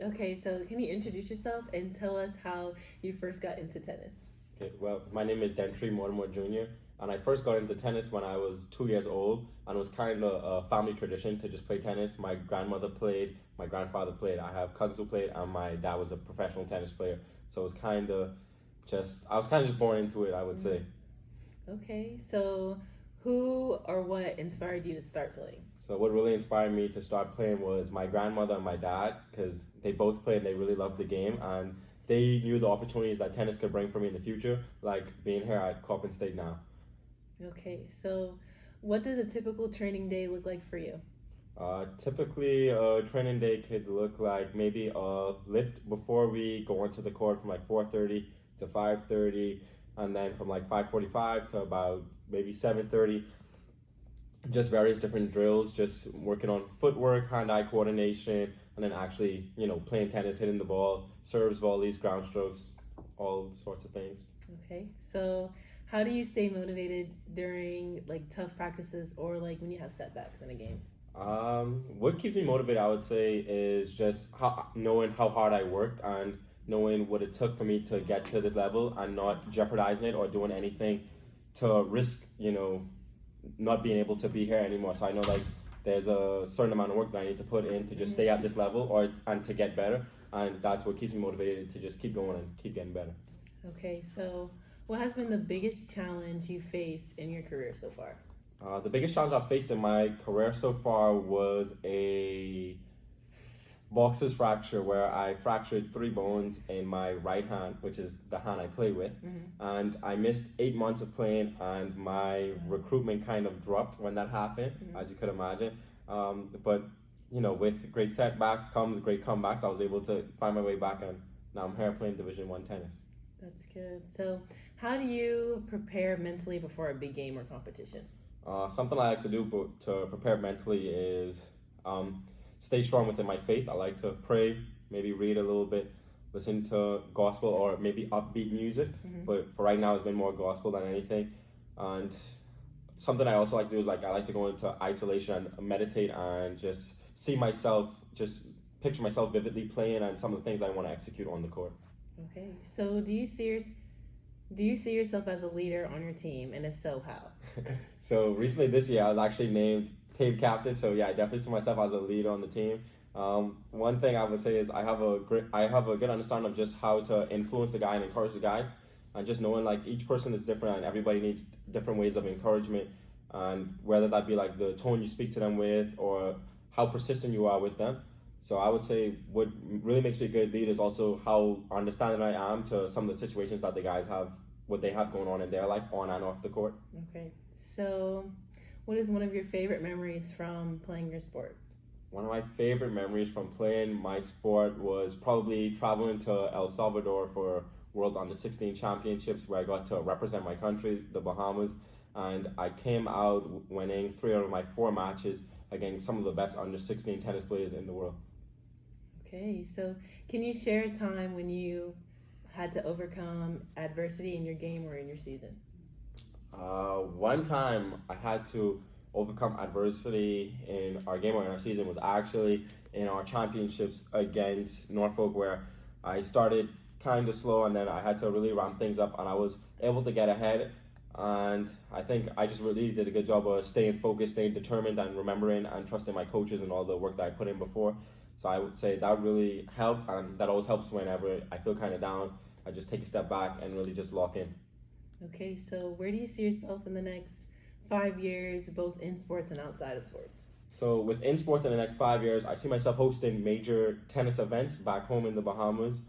Okay, so can you introduce yourself and tell us how you first got into tennis? Okay, well, my name is Dentry Mortimer Jr., and I first got into tennis when I was 2 years old, and it was kind of a family tradition to just play tennis. My grandmother played, my grandfather played, I have cousins who played, and my dad was a professional tennis player. So it was kind of I was kind of just born into it, I would say. Okay, so who or what inspired you to start playing? So what really inspired me to start playing was my grandmother and my dad, because they both played and they really loved the game, and they knew the opportunities that tennis could bring for me in the future, like being here at Coppin State now. Okay, so what does a typical training day look like for you? Typically, a training day could look like maybe a lift before we go onto the court from like 4:30 to 5:30, and then from like 5:45 to about maybe 7:30. Just various different drills, just working on footwork, hand-eye coordination, and then actually, playing tennis, hitting the ball, serves, volleys, ground strokes, all sorts of things. Okay, so how do you stay motivated during like tough practices or like when you have setbacks in a game? What keeps me motivated, I would say, is just knowing how hard I worked and knowing what it took for me to get to this level and not jeopardizing it or doing anything to risk, not being able to be here anymore. So I know like there's a certain amount of work that I need to put in to just stay at this level and to get better, and that's what keeps me motivated to just keep going and keep getting better. Okay, so what has been the biggest challenge you faced in your career so far? The biggest challenge I've faced in my career so far was a boxer's fracture where I fractured three bones in my right hand, which is the hand I play with. And I missed 8 months of playing, and my recruitment kind of dropped when that happened, as you could imagine. But with great setbacks comes great comebacks. I was able to find my way back, and now I'm here playing Division 1 tennis. That's good. So, how do you prepare mentally before a big game or competition? Something I like to do to prepare mentally is stay strong within my faith. I like to pray, maybe read a little bit, listen to gospel or maybe upbeat music. But for right now, it's been more gospel than anything. And something I also like to do is I like to go into isolation and meditate and just see myself, just picture myself vividly playing and some of the things I want to execute on the court. Okay, so do you see yourself as a leader on your team, and if so, how? So recently this year, I was actually named team captain. So yeah, I definitely see myself as a leader on the team. One thing I would say is I have a good understanding of just how to influence the guy and encourage the guy, and just knowing like each person is different and everybody needs different ways of encouragement, and whether that be like the tone you speak to them with or how persistent you are with them. So I would say what really makes me a good leader is also how understanding I am to some of the situations that the guys have, what they have going on in their life on and off the court. Okay, so what is one of your favorite memories from playing your sport? One of my favorite memories from playing my sport was probably traveling to El Salvador for World Under 16 Championships, where I got to represent my country, the Bahamas, and I came out winning 3 out of my 4 matches against some of the best under 16 tennis players in the world. Okay, so can you share a time when you had to overcome adversity in your game or in your season? One time I had to overcome adversity in our game or in our season was actually in our championships against Norfolk, where I started kind of slow and then I had to really ramp things up, and I was able to get ahead. And I think I just really did a good job of staying focused, staying determined, and remembering and trusting my coaches and all the work that I put in before. So I would say that really helped, and that always helps whenever I feel kind of down. I just take a step back and really just lock in. Okay, so where do you see yourself in the next 5 years, both in sports and outside of sports? So within sports in the next 5 years, I see myself hosting major tennis events back home in the Bahamas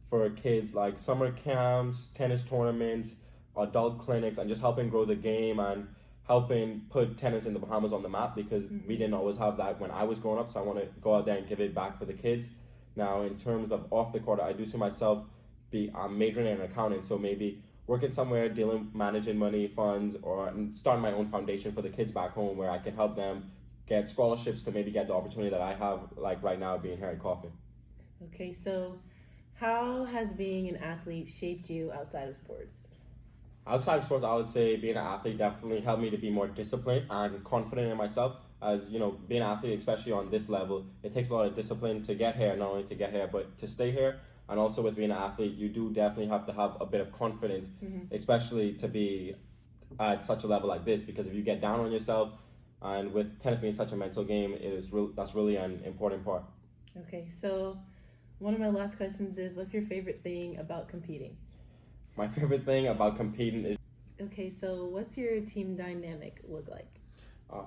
for kids, like summer camps, tennis tournaments, adult clinics, and just helping grow the game and helping put tennis in the Bahamas on the map, because we didn't always have that when I was growing up. So I want to go out there and give it back for the kids. Now, in terms of off the court, I do see myself I'm majoring in accounting, so maybe working somewhere, managing money, funds, or starting my own foundation for the kids back home where I can help them get scholarships to maybe get the opportunity that I have, like right now being here at Coppin. Okay, so how has being an athlete shaped you outside of sports? Outside of sports, I would say being an athlete definitely helped me to be more disciplined and confident in myself. as being an athlete, especially on this level, it takes a lot of discipline to get here. Not only to get here, but to stay here. And also with being an athlete, you do definitely have to have a bit of confidence, especially to be at such a level like this. Because if you get down on yourself, and with tennis being such a mental game, that's really an important part. Okay, so one of my last questions is, what's your favorite thing about competing? My favorite thing about competing is... Okay, so what's your team dynamic look like?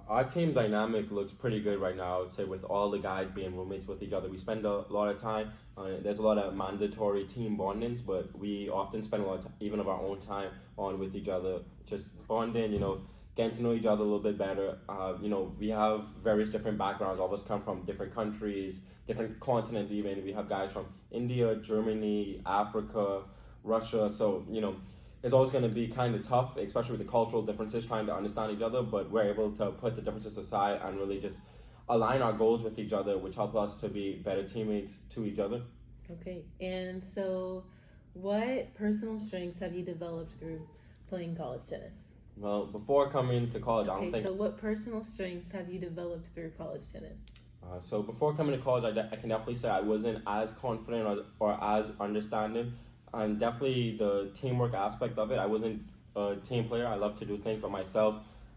Our team dynamic looks pretty good right now. I would say with all the guys being roommates with each other, we spend a lot of time. There's a lot of mandatory team bondings, but we often spend a lot of time, even of our own time, on with each other, just bonding. Getting to know each other a little bit better. We have various different backgrounds. All of us come from different countries, different continents. Even we have guys from India, Germany, Africa, Russia. So it's always going to be kind of tough, especially with the cultural differences, trying to understand each other, but we're able to put the differences aside and really just align our goals with each other, which help us to be better teammates to each other. Okay, and so what personal strengths have you developed through playing college tennis? Well, before coming to college, I don't think... so what personal strengths have you developed through college tennis? So before coming to college, I can definitely say I wasn't as confident or as understanding. And definitely the teamwork aspect of it. I wasn't a team player. I love to do things by myself,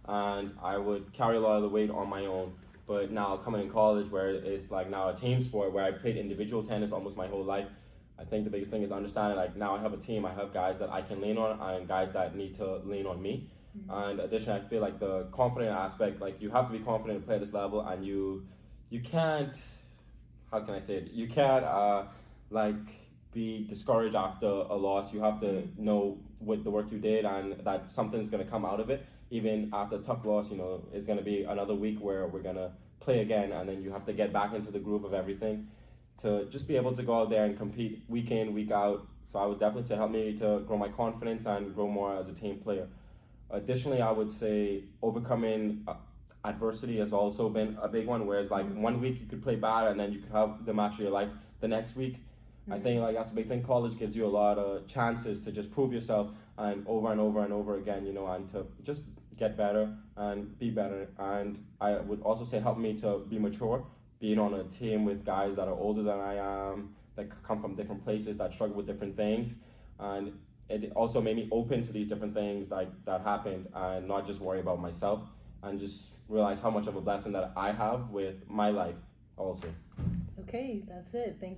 and I would carry a lot of the weight on my own. But now coming in college, where it's like now a team sport, where I played individual tennis almost my whole life, I think the biggest thing is understanding, like, now I have a team. I have guys that I can lean on and guys that need to lean on me. And additionally, I feel like the confident aspect, like, you have to be confident to play at this level, and you can't, how can I say it? You can't be discouraged after a loss. You have to know with the work you did and that something's going to come out of it. Even after a tough loss, it's going to be another week where we're going to play again, and then you have to get back into the groove of everything to just be able to go out there and compete week in, week out. So I would definitely say help me to grow my confidence and grow more as a team player. Additionally, I would say overcoming adversity has also been a big one, whereas like 1 week you could play bad and then you could have the match of your life the next week. I think like that's a big thing. College gives you a lot of chances to just prove yourself and over and over and over again, and to just get better and be better. And I would also say help me to be mature, being on a team with guys that are older than I am, that come from different places, that struggle with different things. And it also made me open to these different things like that happened, and not just worry about myself, and just realize how much of a blessing that I have with my life also. Okay, that's it. Thank you.